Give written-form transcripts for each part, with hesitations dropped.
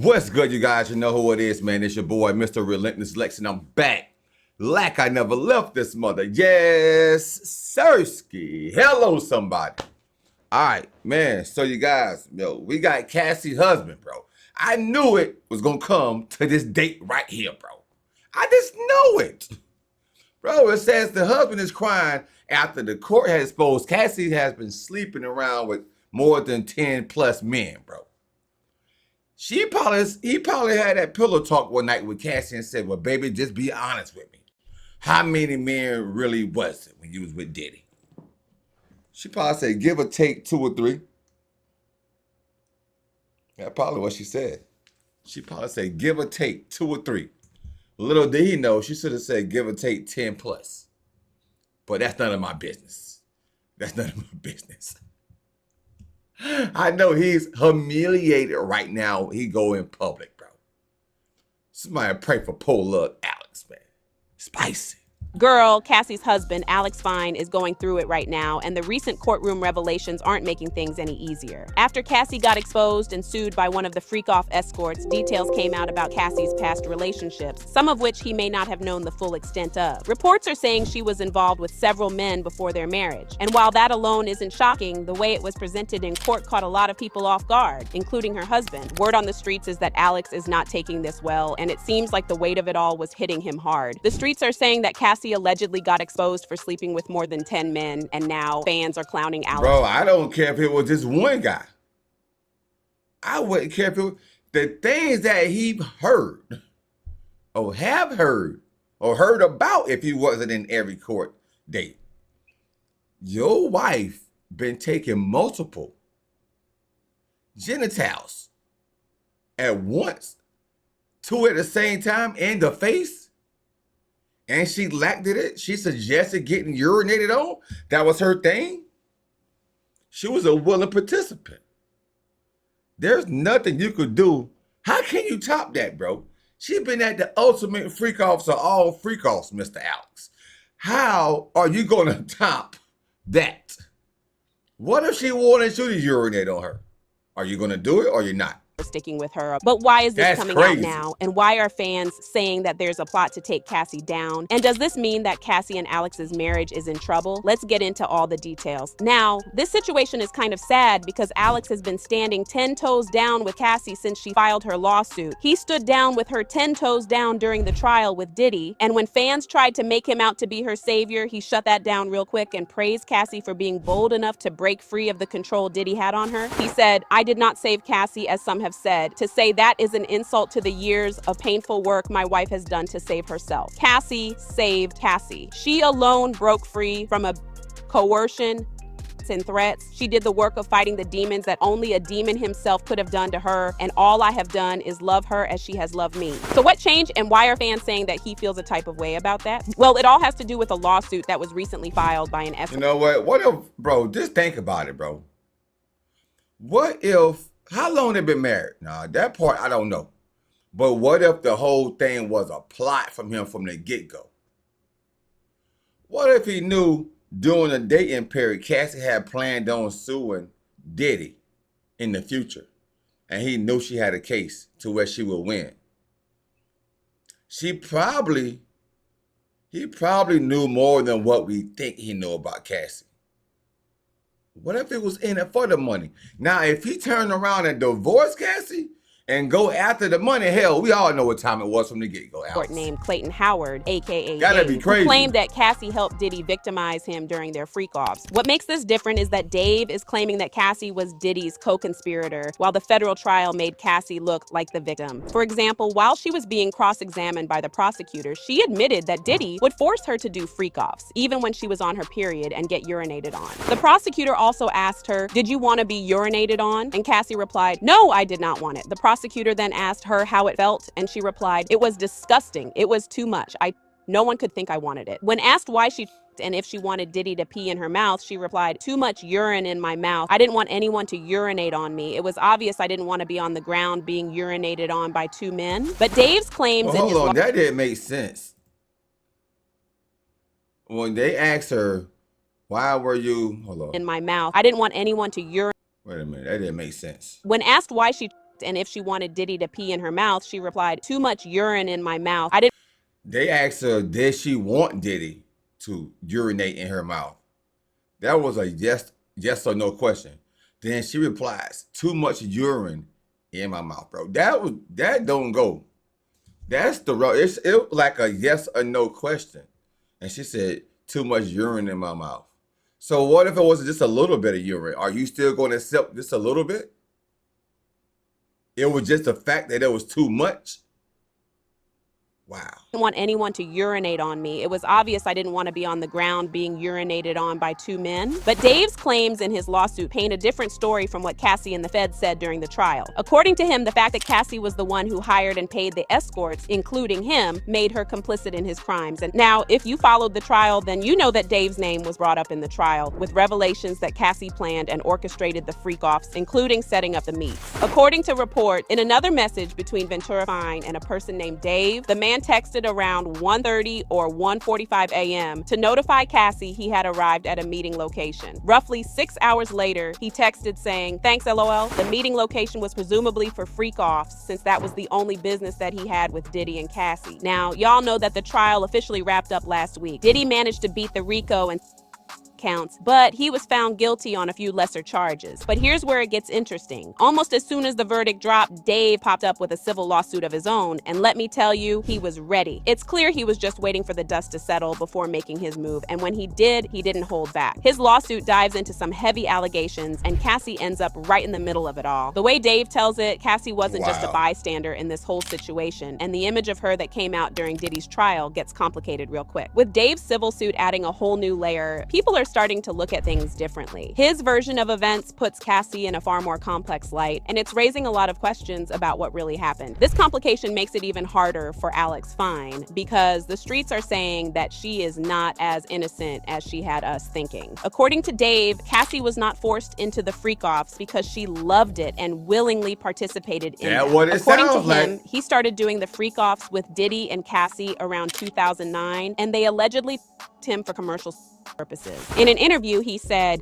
What's good, you guys? You know who it is, man. It's your boy, Mr. Relentless Lex, and I'm back like I never left this mother. Yes, Sirski. Hello, somebody. All right, man. So you guys, we got Cassie's husband, bro. I knew it was going to come to this date right here, bro. I just knew it. Bro, it says the husband is crying after the court has exposed Cassie has been sleeping around with more than 10 plus men, bro. He probably had that pillow talk one night with Cassie and said, well, baby, just be honest with me. How many men really was it when you was with Diddy? She probably said, give or take 2 or 3. That's probably what she said. She probably said, give or take 2 or 3. Little did he know, she should have said, give or take 10 plus. But that's none of my business. That's none of my business. I know he's humiliated right now. He go in public, bro. Somebody pray for poor little Alex, man. Spicy. Girl, Cassie's husband, Alex Fine, is going through it right now, and the recent courtroom revelations aren't making things any easier. After Cassie got exposed and sued by one of the freak-off escorts, details came out about Cassie's past relationships, some of which he may not have known the full extent of. Reports are saying she was involved with several men before their marriage, and while that alone isn't shocking, the way it was presented in court caught a lot of people off guard, including her husband. Word on the streets is that Alex is not taking this well, and it seems like the weight of it all was hitting him hard. The streets are saying that Cassie allegedly got exposed for sleeping with more than 10 men, and now fans are clowning Alex. Bro, I don't care if it was just one guy. I wouldn't care if it was the things that he heard or have heard or heard about if he wasn't in every court date. Your wife been taking multiple genitals at once, 2 at the same time in the face. And she lacked it. She suggested getting urinated on. That was her thing. She was a willing participant. There's nothing you could do. How can you top that, bro? She's been at the ultimate freak-offs of all freak-offs, Mr. Alex. How are you going to top that? What if she wanted you to urinate on her? Are you going to do it or you're not? Sticking with her. But why is this That's coming crazy. out now? And why are fans saying that there's a plot to take Cassie down? And does this mean that Cassie and Alex's marriage is in trouble? Let's get into all the details. Now, this situation is kind of sad because Alex has been standing 10 toes down with Cassie since she filed her lawsuit. He stood down with her 10 toes down during the trial with Diddy. And when fans tried to make him out to be her savior, he shut that down real quick and praised Cassie for being bold enough to break free of the control Diddy had on her. He said, I did not save Cassie, as some have said. To say that is an insult to the years of painful work my wife has done to save herself. Cassie saved Cassie. She alone broke free from a coercion and threats. She did the work of fighting the demons that only a demon himself could have done to her, and all I have done is love her as she has loved me. So what changed, and why are fans saying that he feels a type of way about that? Well, it all has to do with a lawsuit that was recently filed by an Escort. You know what? What if, bro, just think about it, bro. What if, how long they been married? Nah, that part I don't know. But what if the whole thing was a plot from him from the get-go? What if he knew during the dating period Cassie had planned on suing Diddy in the future, and he knew she had a case to where she would win? He probably knew more than what we think he knew about Cassie. What if it was in it for the money? Now, if he turned around and divorced Cassie and go after the money, hell, we all know what time it was from the get-go. Named Clayton Howard, aka Gotta Dave, be crazy. who claimed that Cassie helped Diddy victimize him during their freak-offs. What makes this different is that Dave is claiming that Cassie was Diddy's co-conspirator, while the federal trial made Cassie look like the victim. For example, while she was being cross-examined by the prosecutor, she admitted that Diddy would force her to do freak-offs, even when she was on her period, and get urinated on. The prosecutor also asked her, did you want to be urinated on? And Cassie replied, no, I did not want it. The prosecutor then asked her how it felt, and she replied, it was disgusting. It was too much. No one could think I wanted it. When asked why she and if she wanted Diddy to pee in her mouth, she replied, too much urine in my mouth. I didn't want anyone to urinate on me. It was obvious I didn't want to be on the ground being urinated on by 2 men. But Dave's claims Well, hold on, that didn't make sense. When they asked her, why were you, hold on. In my mouth, I didn't want anyone to urinate. Wait a minute, that didn't make sense. When asked why she and if she wanted Diddy to pee in her mouth, she replied, "Too much urine in my mouth. I didn't They asked her, did she want Diddy to urinate in her mouth? That was a yes or no question. Then she replies, too much urine in my mouth, bro. That don't go. That's the it like a yes or no question. And she said, too much urine in my mouth. So what if it was just a little bit of urine? Are you still going to accept just a little bit? It was just the fact that it was too much. Wow. want anyone to urinate on me. It was obvious I didn't want to be on the ground being urinated on by two men." But Dave's claims in his lawsuit paint a different story from what Cassie and the feds said during the trial. According to him, the fact that Cassie was the one who hired and paid the escorts, including him, made her complicit in his crimes. And now, if you followed the trial, then you know that Dave's name was brought up in the trial, with revelations that Cassie planned and orchestrated the freak-offs, including setting up the meets. According to report, in another message between Ventura Fine and a person named Dave, the man texted around 1:30 or 1:45 a.m. to notify Cassie he had arrived at a meeting location. Roughly 6 hours later, he texted saying, "Thanks, LOL." The meeting location was presumably for freak-offs, since that was the only business that he had with Diddy and Cassie. Now, y'all know that the trial officially wrapped up last week. Diddy managed to beat the RICO and counts, but he was found guilty on a few lesser charges. But here's where it gets interesting. Almost as soon as the verdict dropped, Dave popped up with a civil lawsuit of his own, and let me tell you, he was ready. It's clear he was just waiting for the dust to settle before making his move, and when he did, he didn't hold back. His lawsuit dives into some heavy allegations, and Cassie ends up right in the middle of it all. The way Dave tells it, Cassie wasn't just a bystander in this whole situation, and the image of her that came out during Diddy's trial gets complicated real quick. With Dave's civil suit adding a whole new layer, people are starting to look at things differently. His version of events puts Cassie in a far more complex light, and it's raising a lot of questions about what really happened. This complication makes it even harder for Alex Fine, because the streets are saying that she is not as innocent as she had us thinking. According to Dave, Cassie was not forced into the freak-offs because she loved it and willingly participated in it. According to him, he started doing the freak-offs with Diddy and Cassie around 2009, and they allegedly him for commercial purposes. In an interview, he said,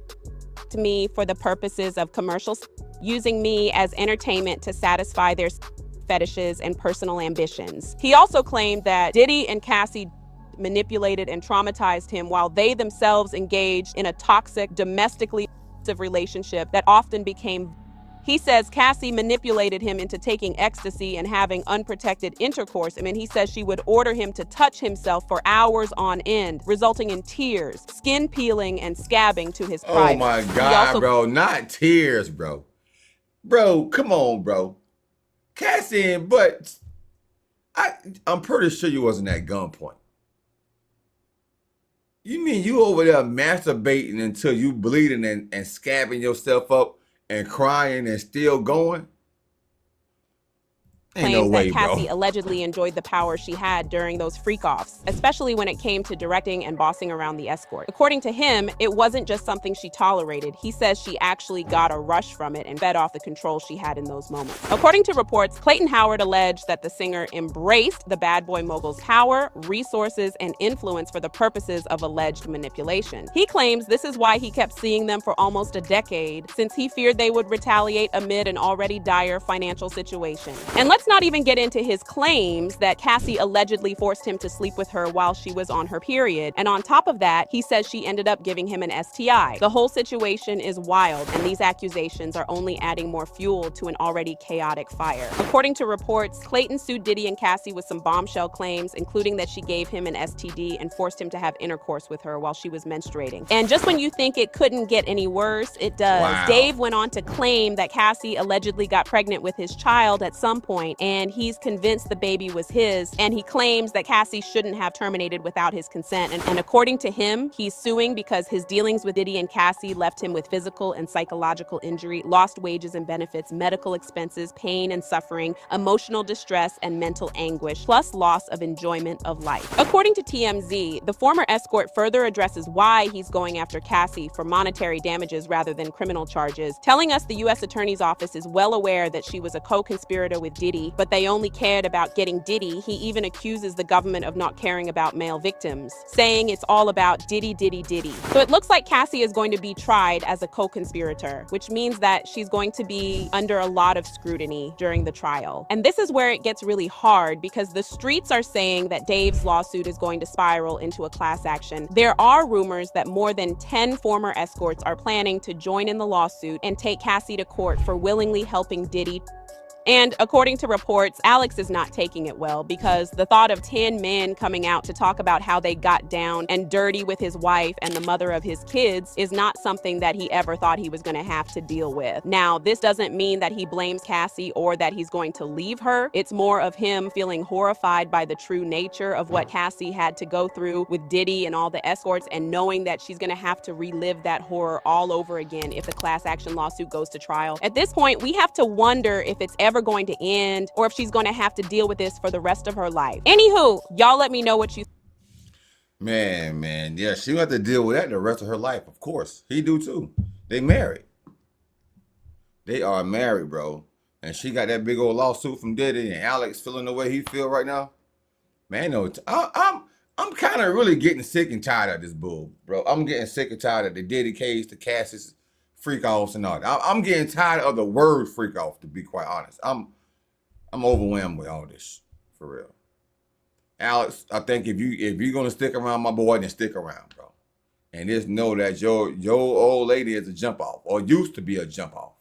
"To me for the purposes of commercials, using me as entertainment to satisfy their fetishes and personal ambitions." He also claimed that Diddy and Cassie manipulated and traumatized him while they themselves engaged in a toxic, domestically abusive relationship that often became. He says Cassie manipulated him into taking ecstasy and having unprotected intercourse. He says she would order him to touch himself for hours on end, resulting in tears, skin peeling, and scabbing to his private. Oh my God, bro. Not tears, bro. Bro, come on, bro. Cassie, but I'm pretty sure you wasn't at gunpoint. You mean you over there masturbating until you bleeding and scabbing yourself up and crying and still going? Ain't no way, that Cassie allegedly enjoyed the power she had during those freak-offs, especially when it came to directing and bossing around the escort. According to him, it wasn't just something she tolerated. He says she actually got a rush from it and fed off the control she had in those moments. According to reports, Clayton Howard alleged that the singer embraced the bad boy mogul's power, resources, and influence for the purposes of alleged manipulation. He claims this is why he kept seeing them for almost a decade, since he feared they would retaliate amid an already dire financial situation. And let's not even get into his claims that Cassie allegedly forced him to sleep with her while she was on her period. And on top of that, he says she ended up giving him an STI. The whole situation is wild, and these accusations are only adding more fuel to an already chaotic fire. According to reports, Clayton sued Diddy and Cassie with some bombshell claims, including that she gave him an STD and forced him to have intercourse with her while she was menstruating. And just when you think it couldn't get any worse, it does. Wow. Dave went on to claim that Cassie allegedly got pregnant with his child at some point, and he's convinced the baby was his, and he claims that Cassie shouldn't have terminated without his consent. And according to him, he's suing because his dealings with Diddy and Cassie left him with physical and psychological injury, lost wages and benefits, medical expenses, pain and suffering, emotional distress, and mental anguish, plus loss of enjoyment of life. According to TMZ, the former escort further addresses why he's going after Cassie for monetary damages rather than criminal charges, telling us the U.S. Attorney's Office is well aware that she was a co-conspirator with Diddy Diddy, but they only cared about getting Diddy. He even accuses the government of not caring about male victims, saying it's all about Diddy, Diddy, Diddy. So it looks like Cassie is going to be tried as a co-conspirator, which means that she's going to be under a lot of scrutiny during the trial. And this is where it gets really hard because the streets are saying that Dave's lawsuit is going to spiral into a class action. There are rumors that more than 10 former escorts are planning to join in the lawsuit and take Cassie to court for willingly helping Diddy. And according to reports, Alex is not taking it well because the thought of 10 men coming out to talk about how they got down and dirty with his wife and the mother of his kids is not something that he ever thought he was going to have to deal with. Now, this doesn't mean that he blames Cassie or that he's going to leave her. It's more of him feeling horrified by the true nature of what Cassie had to go through with Diddy and all the escorts, and knowing that she's going to have to relive that horror all over again if the class action lawsuit goes to trial. At this point, we have to wonder if it's ever going to end or if she's going to have to deal with this for the rest of her life. Anywho, y'all let me know what you Man, yeah, she have to deal with that the rest of her life, of course. He do too. They married. They are married, bro. And she got that big old lawsuit from Diddy, and Alex feeling the way he feel right now. Man, no, I'm kind of really getting sick and tired of this bull, bro. I'm getting sick and tired of the Diddy case, the Cassie's freak-offs and all that. I'm getting tired of the word freak-off, to be quite honest. I'm overwhelmed with all this, for real. Alex, I think if you're gonna stick around my boy, then stick around, bro. And just know that your old lady is a jump off, or used to be a jump off,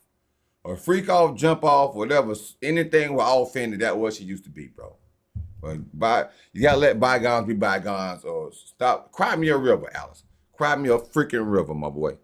or freak off, jump off, whatever. Anything with all offended, that was she used to be, bro. But you gotta let bygones be bygones, or stop. Cry me a river, Alex. Cry me a freaking river, my boy.